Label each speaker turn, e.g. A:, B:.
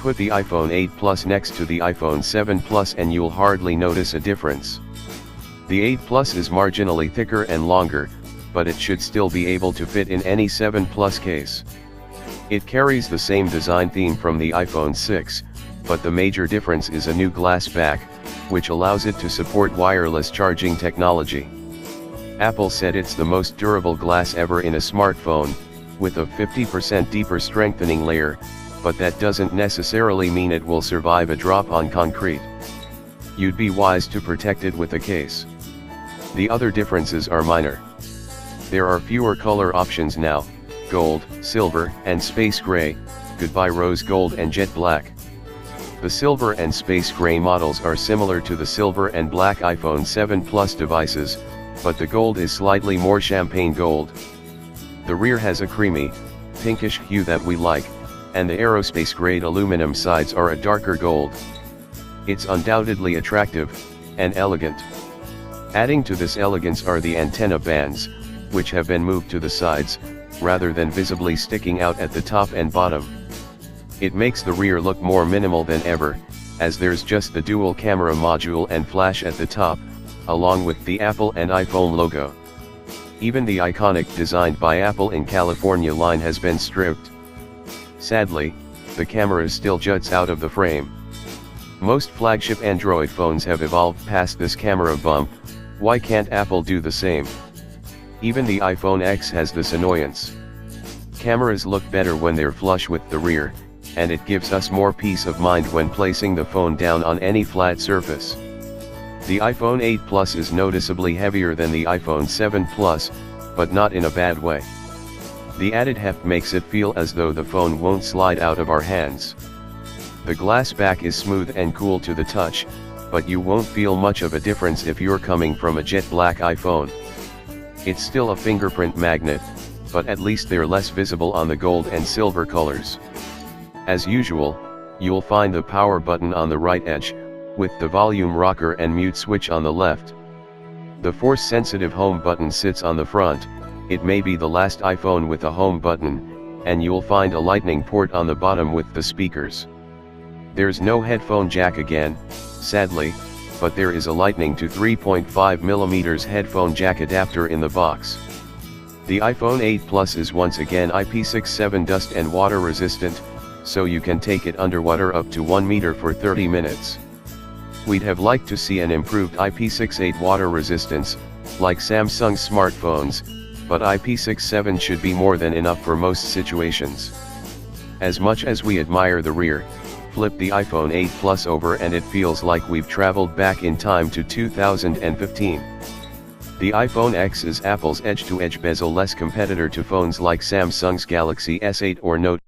A: Put the iPhone 8 Plus next to the iPhone 7 Plus and you'll hardly notice a difference. The 8 Plus is marginally thicker and longer, but it should still be able to fit in any 7 Plus case. It carries the same design theme from the iPhone 6, but the major difference is a new glass back, which allows it to support wireless charging technology. Apple said it's the most durable glass ever in a smartphone, with a 50% deeper strengthening layer, but that doesn't necessarily mean it will survive a drop on concrete. You'd be wise to protect it with a case. The other differences are minor. There are fewer color options now: gold, silver, and space gray, goodbye rose gold and jet black. The silver and space gray models are similar to the silver and black iPhone 7 Plus devices, but the gold is slightly more champagne gold. The rear has a creamy, pinkish hue that we like, and the aerospace grade aluminum sides are a darker gold. It's undoubtedly attractive and elegant. Adding to this elegance are the antenna bands, which have been moved to the sides, rather than visibly sticking out at the top and bottom. It makes the rear look more minimal than ever, as there's just the dual camera module and flash at the top, along with the Apple and iPhone logo. Even the iconic "Designed by Apple in California" line has been stripped. Sadly, the camera still juts out of the frame. Most flagship Android phones have evolved past this camera bump. Why can't Apple do the same? Even the iPhone X has this annoyance. Cameras look better when they're flush with the rear, and it gives us more peace of mind when placing the phone down on any flat surface. The iPhone 8 Plus is noticeably heavier than the iPhone 7 Plus, but not in a bad way. The added heft makes it feel as though the phone won't slide out of our hands. The glass back is smooth and cool to the touch, but you won't feel much of a difference if you're coming from a jet black iPhone. It's still a fingerprint magnet, but at least they're less visible on the gold and silver colors. As usual, you'll find the power button on the right edge, with the volume rocker and mute switch on the left. The force-sensitive home button sits on the front. It may be the last iPhone with a home button, and you'll find a lightning port on the bottom with the speakers. There's no headphone jack again, sadly, but there is a Lightning to 3.5mm headphone jack adapter in the box. The iPhone 8 Plus is once again IP67 dust and water resistant, so you can take it underwater up to 1 meter for 30 minutes. We'd have liked to see an improved IP68 water resistance, like Samsung's smartphones, but IP67 should be more than enough for most situations. As much as we admire the rear, flip the iPhone 8 Plus over and it feels like we've traveled back in time to 2015. The iPhone X is Apple's edge-to-edge bezel-less competitor to phones like Samsung's Galaxy S8 or Note